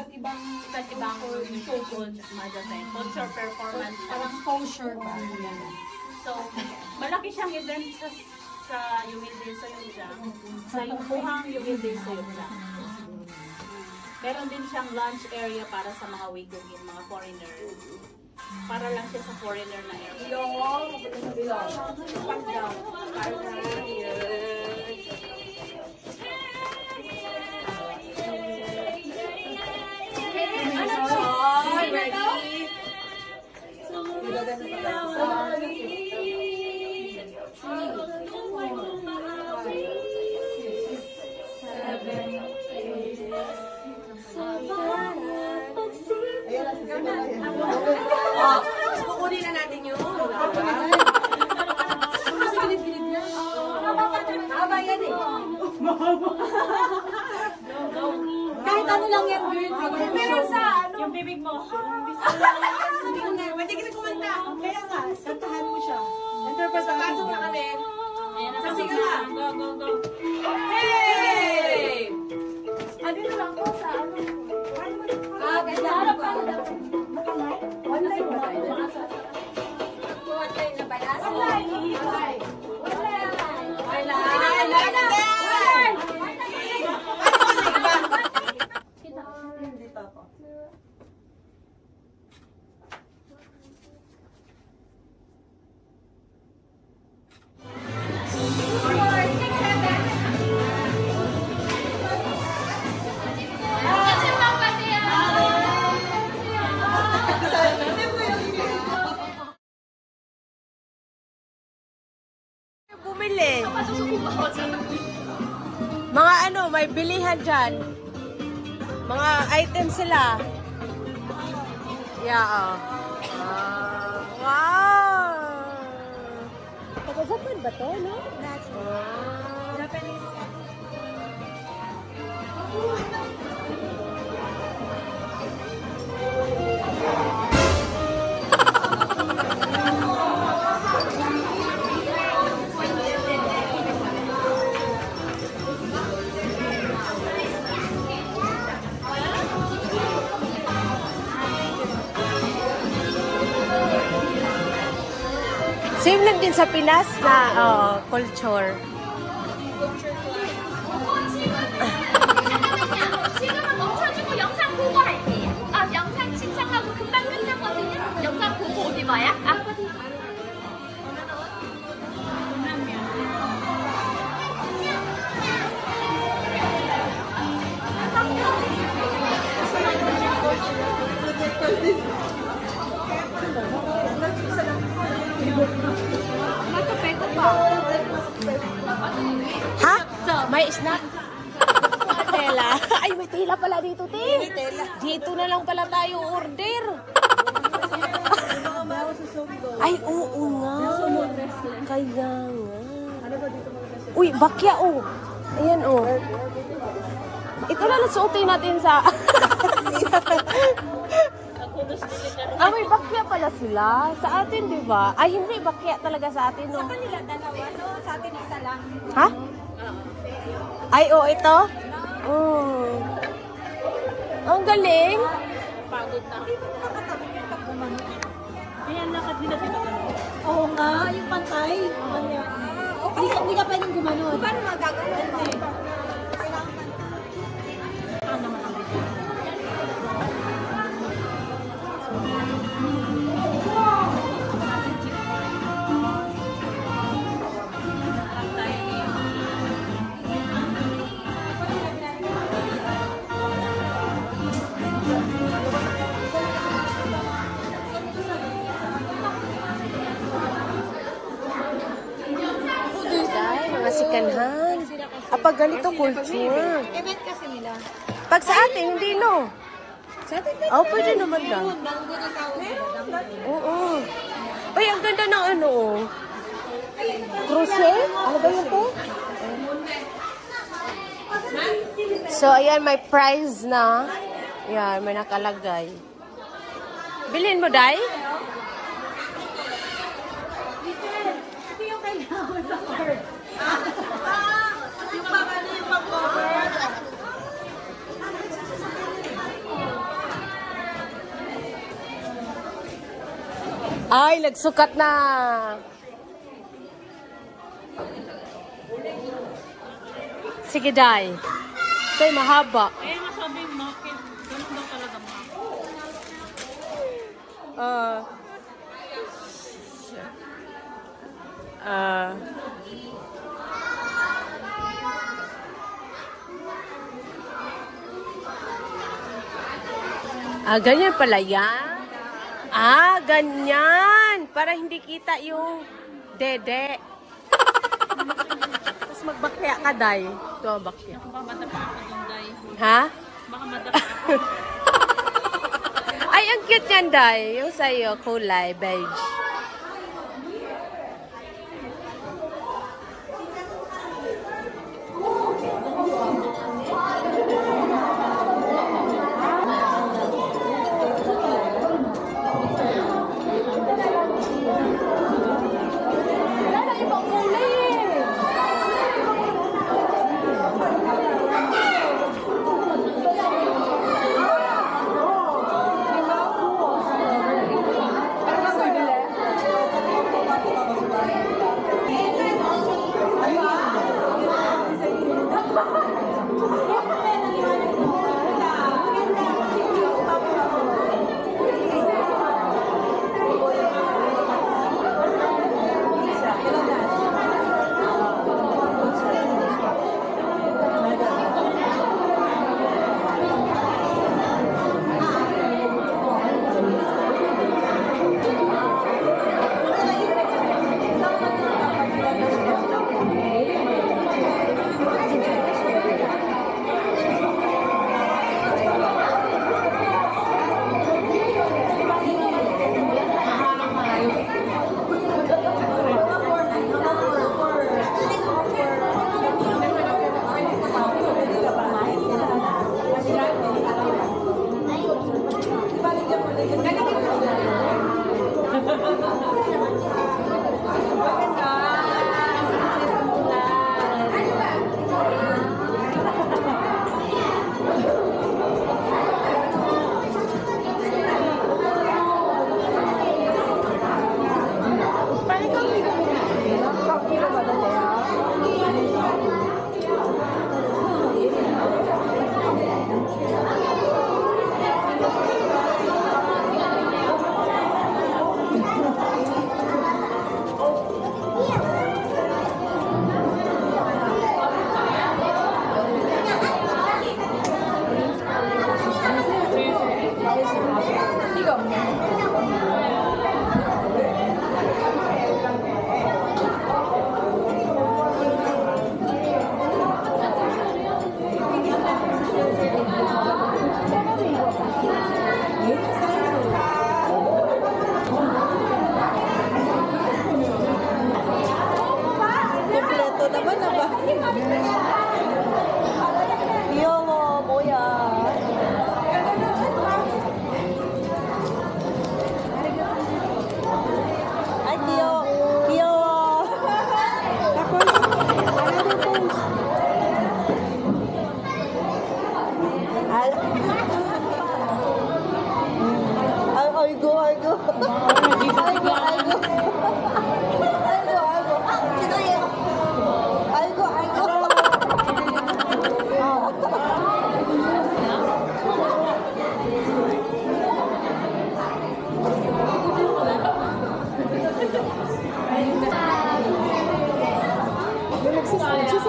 iba't ibang culture performance. Parang kosher ba? So, malaki siyang event sa Humilde Soyotja. Sa Buhang Humilde Soyotja. Meron din siyang lunch area para sa mga Wigugin, mga foreigner. Para lang siya sa foreigner na area. Kukunin na natin yun. Haba yan eh. Kahit ano lang yan, girl. Pero sa ano? Yung bibig mo. Pwede kita kumanta. Kaya nga, kantahan mo siya. Pasok na kami. Sasiga na. Go, go, go. Hey! Ano na lang po sa ano? Ganda. Online ba tayo? Online na ba yan? Online. Bumili. Mga ano, may bilihan dyan. Mga items sila. Yeah, oh. Wow! Taga-Japan ba to, no? Japanese. Same lang din sa Pinas na culture. 지금은 멈춰주고 영상 보고 할게요. 영상 시청하고 금방 끝나거든요. 영상 보고 어디 봐요? Ha? May snack? Tela. Ay, may tela pala dito, te. Dito na lang pala tayo order. Ay, oo nga. Kaya nga. Uy, bakya, oh. Ayan, oh. Ito na lang suotin natin sa... may bakya pala sila. Sa atin, di ba? Ay, hindi. Bakya talaga sa atin, no? Sa kanila dalawa, no? Sa atin isa lang. Ha? Ay, oh, ito? Oh. Ang galing. Pagod na. Hindi mo nakatabi yung pag-umano. Kaya lakad nila dito. Oo nga, yung pantay. Okay. Hindi ka pwedeng gumano. Paano magagawin mo? Mga sikanhan. Pag ganito culture. Event kasi nila. Pag sa atin, hindi, no? Sa atin ba? Oh, pwede naman lang. Oo. Ay, ang ganda ng ano, oh. Crochet? Ano ba yun to? So, ayan, may prize na. Ayan, may nakalagay. Bilhin mo, Day? Ito yung kailangan sa card. Yung pag-cover. Ay, nagsukat na. Sige, Day. Day, mahaba. Kaya nga sabi yung market, ganun daw talaga market. Ganyan pala yan. Ganyan. Para hindi kita yung dede. Tapos magbakya ka, Day. Ito ang bakya. Baka madapa ako dun, Day. Ha? Baka madapa ako. Ay, ang cute yan, Day. Yung sa'yo, kulay, beige.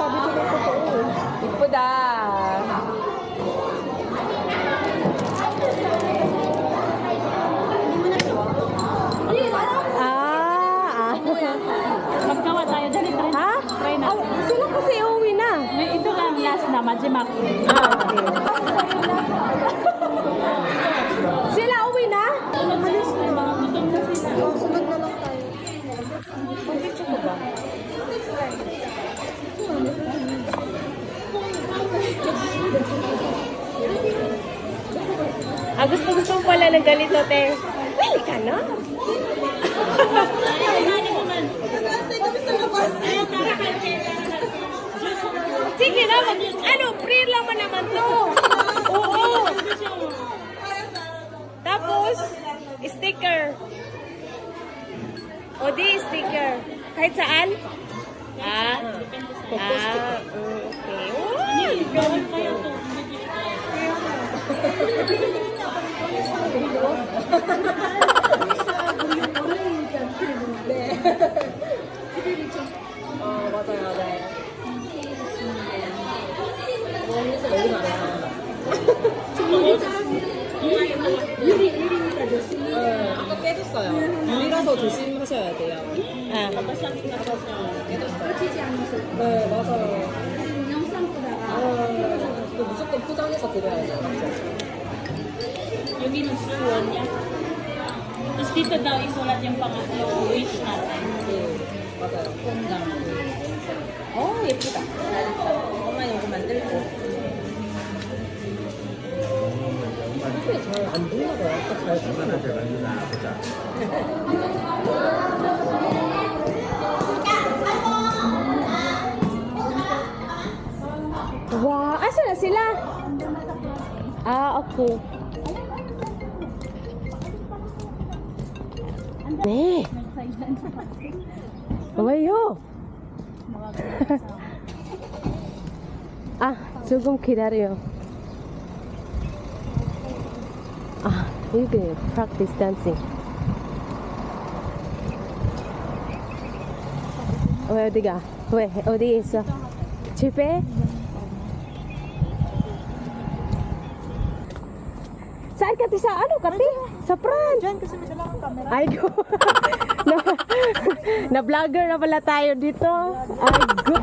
Sabi ko na totoo. Ipuda. Magkawa tayo. Dali, try na. Ha? Try na. Sila kasi uwi na. Ito lang last na, Majimak. Okay. Sila uwi na? Alis na, mga gutom na sila. Sunod na lang tayo. Pag-picture ko ba? Gusto mo pala ng ganito, te. Pili ka na. Sige na, free naman naman to. Oo. Tapos, sticker. Kahit saan? Ah? Depende sa Okay. Gawin kayo to. 맞아요. 너무 많아. 아까 깨졌어요. 물이라서 조심하셔야 돼요. 네, 맞아요. 또 무조건 포장해서 드려야죠. Yung inusuan niya. Tapos dito daw isulat yung pangatlo, wish natin. 맞아요. 콩당. 예쁘다. 엄마 이거 만들고. 이게 잘 안 되나 봐요. 아까 잘 Wow, asa na sila? Okay. 네. 왜요? 조금 기다려요. 이게 practice dancing. 왜 어디가? 왜 어디 있어? 집에? Saan ka sa ano kati? Sa pran. Diyan kasi may dalang camera. Ay go. na vlogger na pala tayo dito. Ay go.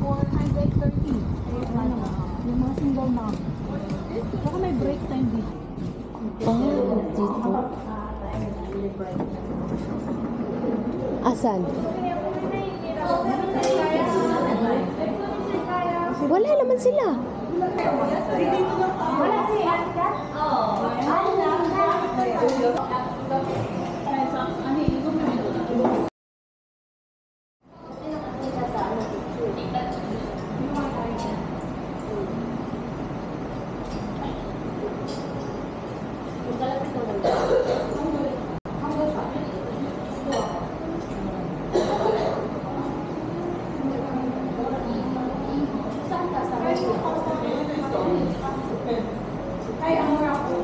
430. Yung mga single mom. Baka may break time dito. Dito. Asan? Wala naman sila. Ay, ang mura ko.